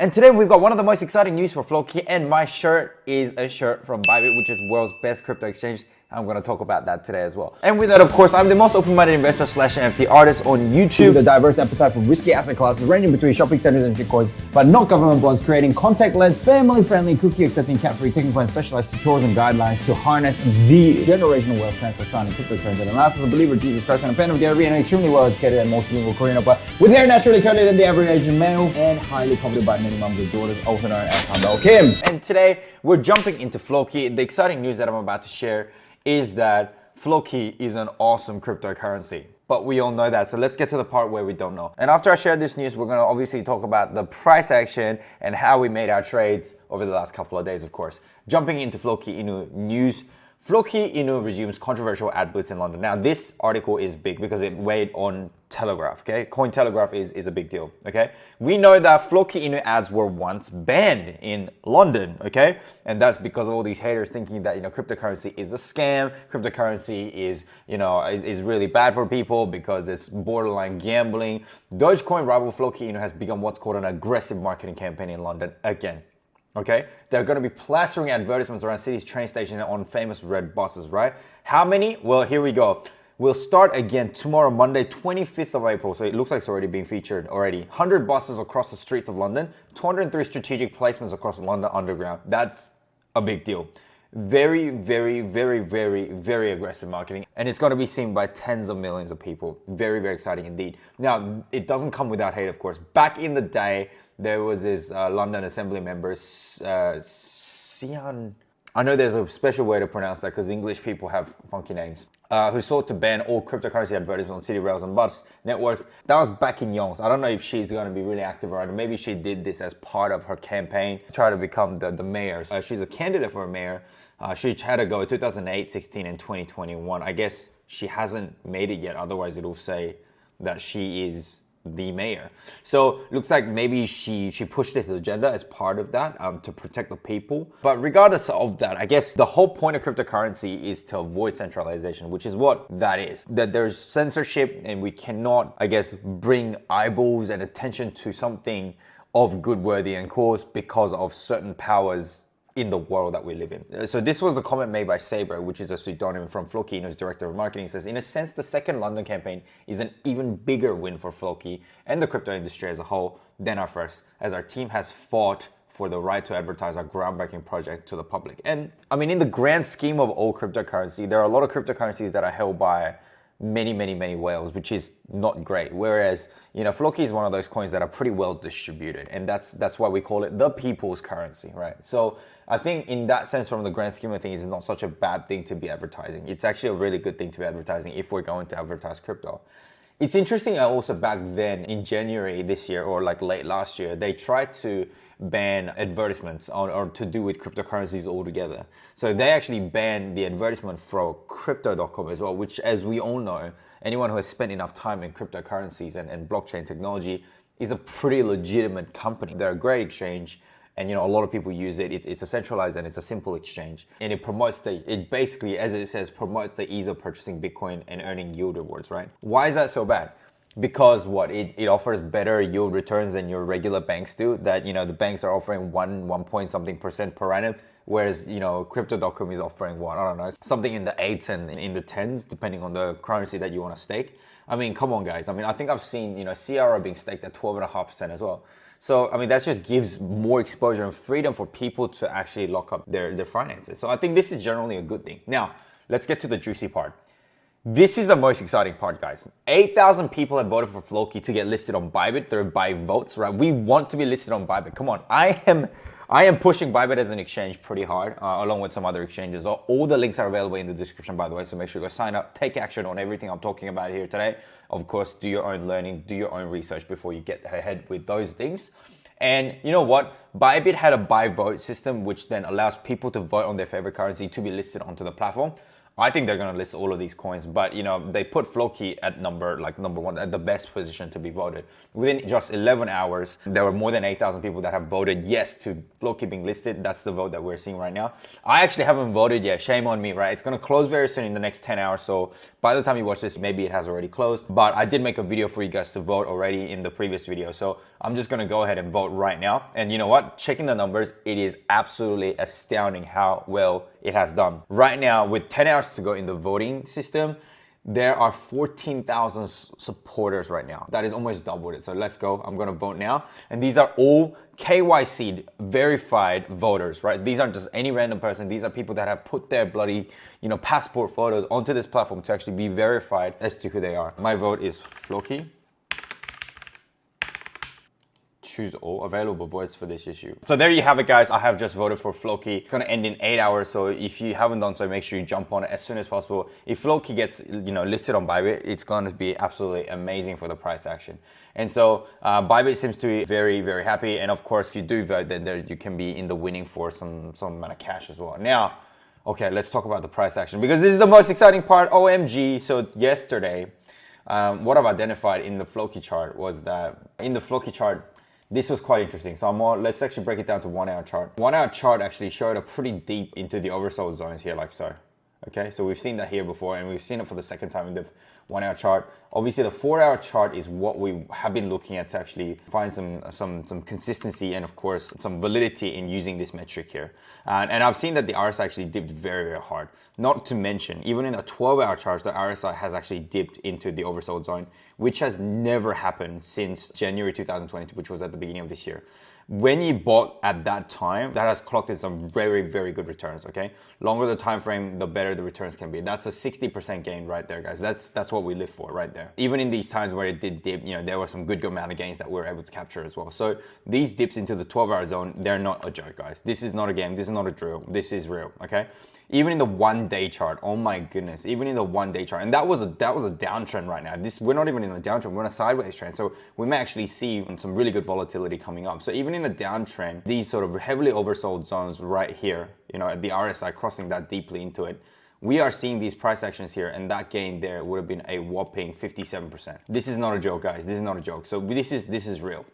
And today we've got one of the most exciting news for Floki, and my shirt is a shirt from Bybit, which is world's best crypto exchange. I'm going to talk about that today as well. And with that, of course, I'm the most open-minded investor / NFT artist on YouTube. With a diverse appetite for risky asset classes ranging between shopping centers and shitcoins, but not government bonds, creating contact-led, family-friendly, cookie-accepting, cat-free, technical and specialized tutorials and guidelines to harness the generational wealth transfer found in crypto trends. And last, as a believer, Jesus Christ, and a fan of Gary, and an extremely well-educated and multilingual Korean opera with hair naturally curlier than the average Asian male and highly coveted by many moms and daughters, also known as Humble Kim. And today we're jumping into Floki. The exciting news that I'm about to share is that Floki is an awesome cryptocurrency. But we all know that, so let's get to the part where we don't know. And after I share this news, we're gonna obviously talk about the price action and how we made our trades over the last couple of days, of course. Jumping into Floki Inu news. Floki Inu resumes controversial ad blitz in London. Now, this article is big because it weighed on Telegraph, okay? Cointelegraph is a big deal, okay? We know that Floki Inu ads were once banned in London, okay? And that's because of all these haters thinking that, cryptocurrency is a scam, cryptocurrency is, is really bad for people because it's borderline gambling. Dogecoin rival Floki Inu has begun what's called an aggressive marketing campaign in London again. Okay, they're going to be plastering advertisements around cities, train stations, and on famous red buses, right? How many? Well, here we go. We'll start again tomorrow, Monday, 25th of April. So it looks like it's already being featured already. 100 buses across the streets of London, 203 strategic placements across London Underground. That's a big deal. Very, very, very, very, very aggressive marketing. And it's going to be seen by tens of millions of people. Very, very exciting indeed. Now, it doesn't come without hate, of course. Back in the day, there was this London Assembly member, Sian. I know there's a special way to pronounce that because English people have funky names. Who sought to ban all cryptocurrency advertisements on city rails and bus networks. That was back in Yongs. I don't know if she's going to be really active around it. Maybe she did this as part of her campaign to try to become the mayor. She's a candidate for a mayor. She had to go in 2008, 16, and 2021. I guess she hasn't made it yet. Otherwise, it'll say that she is the mayor. So looks like maybe she pushed this agenda as part of that to protect the people. But regardless of that, I guess the whole point of cryptocurrency is to avoid centralization, which is what that is. That there's censorship and we cannot, I guess, bring eyeballs and attention to something of good, worthy and cause because of certain powers in the world that we live in. So this was a comment made by Sabre, which is a pseudonym from Floki Inu's director of marketing. It says, in a sense, the second London campaign is an even bigger win for Floki and the crypto industry as a whole than our first, as our team has fought for the right to advertise our groundbreaking project to the public. And I mean, in the grand scheme of all cryptocurrency, there are a lot of cryptocurrencies that are held by many, many, many whales, which is not great. Whereas, Floki is one of those coins that are pretty well distributed. And that's why we call it the people's currency, right? So I think in that sense, from the grand scheme of things, it's not such a bad thing to be advertising. It's actually a really good thing to be advertising if we're going to advertise crypto. It's interesting also back then in January this year or like late last year, they tried to ban advertisements or to do with cryptocurrencies altogether. So they actually banned the advertisement for crypto.com as well, which, as we all know, anyone who has spent enough time in cryptocurrencies and blockchain technology is a pretty legitimate company. They're a great exchange. And a lot of people use it. It's a centralized and it's a simple exchange. And it promotes it basically, as it says, promotes the ease of purchasing Bitcoin and earning yield rewards, right? Why is that so bad? Because it offers better yield returns than your regular banks do. That, the banks are offering 1 point something % per annum. Whereas, crypto.com is offering what? I don't know, something in the 8s and in the 10s, depending on the currency that you want to stake. I mean, come on, guys. I mean, I think I've seen, CRO being staked at 12.5% as well. So, I mean, that just gives more exposure and freedom for people to actually lock up their finances. So I think this is generally a good thing. Now, let's get to the juicy part. This is the most exciting part, guys. 8,000 people have voted for Floki to get listed on Bybit. They're by votes, right? We want to be listed on Bybit. Come on. I am pushing Bybit as an exchange pretty hard, along with some other exchanges. All the links are available in the description, by the way, so make sure you go sign up, take action on everything I'm talking about here today. Of course, do your own learning, do your own research before you get ahead with those things. And you know what? Bybit had a buy vote system, which then allows people to vote on their favorite currency to be listed onto the platform. I think they're gonna list all of these coins, but you know, they put Floki at number one, at the best position to be voted. Within just 11 hours, there were more than 8,000 people that have voted yes to Floki being listed. That's the vote that we're seeing right now. I actually haven't voted yet. Shame on me, right? It's gonna close very soon in the next 10 hours. So by the time you watch this, maybe it has already closed. But I did make a video for you guys to vote already in the previous video. So I'm just gonna go ahead and vote right now. And you know what? Checking the numbers, it is absolutely astounding how well it has done. Right now, with 10 hours to go in the voting system, there are 14,000 supporters right now. That is almost doubled it. So let's go. I'm gonna vote now. And these are all KYC verified voters, right? These aren't just any random person. These are people that have put their bloody, you know, passport photos onto this platform to actually be verified as to who they are. My vote is Floki. Choose all available votes for this issue. So there you have it, guys. I have just voted for Floki. It's gonna end in 8 hours. So if you haven't done so, make sure you jump on it as soon as possible. If Floki gets, you know, listed on Bybit, it's gonna be absolutely amazing for the price action. And so Bybit seems to be very, very happy. And of course, you do vote, then there you can be in the winning for some amount of cash as well. Now, okay, let's talk about the price action because this is the most exciting part. OMG! So yesterday, what I've identified in the Floki chart was that in the Floki chart, this was quite interesting. So let's actually break it down to 1 hour chart. 1 hour chart actually showed a pretty deep into the oversold zones here, like so. Okay, so we've seen that here before and we've seen it for the second time in the 1 hour chart. Obviously the 4 hour chart is what we have been looking at to actually find some consistency and of course some validity in using this metric here. And I've seen that the RSI actually dipped very, very hard. Not to mention, even in a 12-hour chart, the RSI has actually dipped into the oversold zone, which has never happened since January 2022, which was at the beginning of this year. When you bought at that time, that has clocked in some very, very good returns, okay? Longer the time frame, the better the returns can be. That's a 60% gain right there, guys. That's what we live for right there. Even in these times where it did dip, you know, there were some good amount of gains that we were able to capture as well. So these dips into the 12-hour zone, they're not a joke, guys. This is not a game. This is not a drill. This is real, okay? Even in the 1 day chart, oh my goodness, even in the 1 day chart, and that was a downtrend right now. We're not even in a downtrend, we're in a sideways trend. So we may actually see some really good volatility coming up. So even in a downtrend, these sort of heavily oversold zones right here, you know, at the RSI crossing that deeply into it, we are seeing these price actions here, and that gain there would have been a whopping 57%. This is not a joke, guys. This is not a joke. So this is real.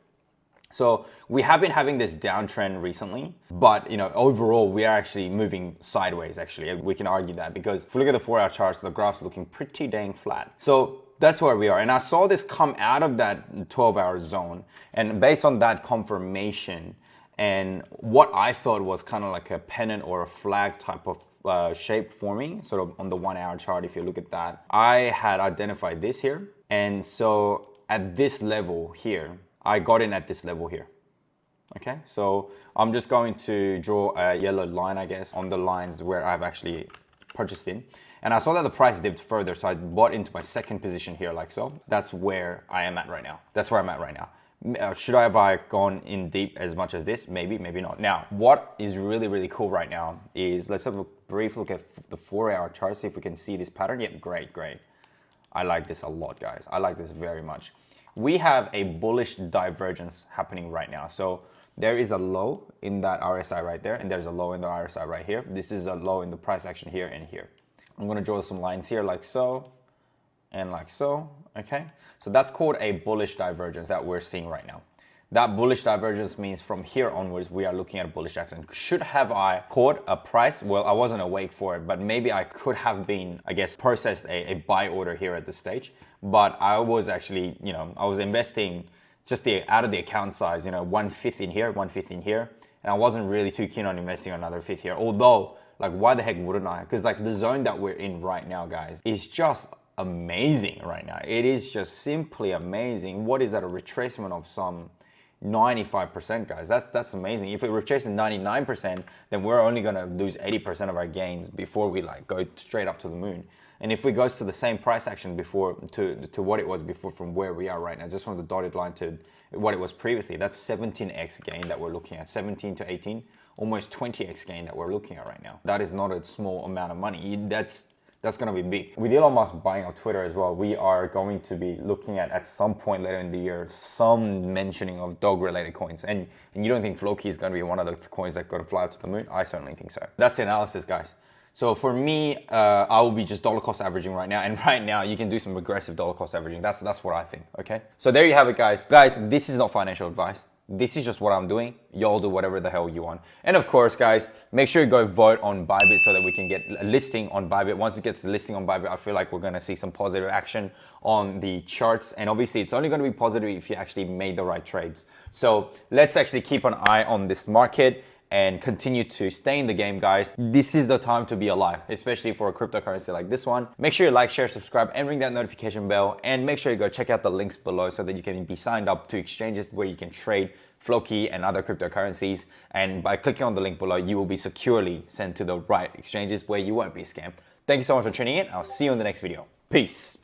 So we have been having this downtrend recently, but you know, overall we are actually moving sideways actually. We can argue that because if we look at the 4 hour charts, the graph's looking pretty dang flat. So that's where we are. And I saw this come out of that 12-hour zone, and based on that confirmation and what I thought was kind of like a pennant or a flag type of shape forming, sort of on the 1 hour chart, if you look at that, I had identified this here. And so at this level here, I got in at this level here. Okay, so I'm just going to draw a yellow line, I guess, on the lines where I've actually purchased in. And I saw that the price dipped further, so I bought into my second position here like so. That's where I am at right now. That's where I'm at right now. Should I have gone in deep as much as this? Maybe, maybe not. Now, what is really, really cool right now is, let's have a brief look at the 4 hour chart, see if we can see this pattern. Yep, great, great. I like this a lot, guys. I like this very much. We have a bullish divergence happening right now. So there is a low in that RSI right there, and there's a low in the RSI right here. This is a low in the price action here and here. I'm gonna draw some lines here like so, and like so, okay? So that's called a bullish divergence that we're seeing right now. That bullish divergence means from here onwards, we are looking at a bullish action. Should have I caught a price? Well, I wasn't awake for it, but maybe I could have been, I guess, processed a buy order here at this stage. But I was actually, you know, I was investing just out of the account size, you know, 1/5 in here, 1/5 in here. And I wasn't really too keen on investing another 5th here. Although, like, why the heck wouldn't I? Because like the zone that we're in right now, guys, is just amazing right now. It is just simply amazing. What is that? A retracement of some 95%, guys. That's amazing. If it retraces 99%, then we're only gonna lose 80% of our gains before we like go straight up to the moon. And if we goes to the same price action before to what it was before from where we are right now, just from the dotted line to what it was previously, that's 17x gain that we're looking at. 17 to 18, almost 20x gain that we're looking at right now. That is not a small amount of money. That's going to be big. With Elon Musk buying up Twitter as well, we are going to be looking at some point later in the year, some mentioning of dog-related coins. And you don't think Floki is going to be one of the coins that going to fly up to the moon? I certainly think so. That's the analysis, guys. So for me, I will be just dollar cost averaging right now. And right now, you can do some aggressive dollar cost averaging. That's what I think, okay? So there you have it, guys. Guys, this is not financial advice. This is just what I'm doing. Y'all do whatever the hell you want. And of course, guys, make sure you go vote on Bybit so that we can get a listing on Bybit. Once it gets the listing on Bybit, I feel like we're gonna see some positive action on the charts. And obviously, it's only gonna be positive if you actually made the right trades. So let's actually keep an eye on this market and continue to stay in the game, guys. This is the time to be alive, especially for a cryptocurrency like this one. Make sure you like, share, subscribe, and ring that notification bell. And make sure you go check out the links below so that you can be signed up to exchanges where you can trade Floki and other cryptocurrencies. And by clicking on the link below, you will be securely sent to the right exchanges where you won't be scammed. Thank you so much for tuning in. I'll see you in the next video. Peace.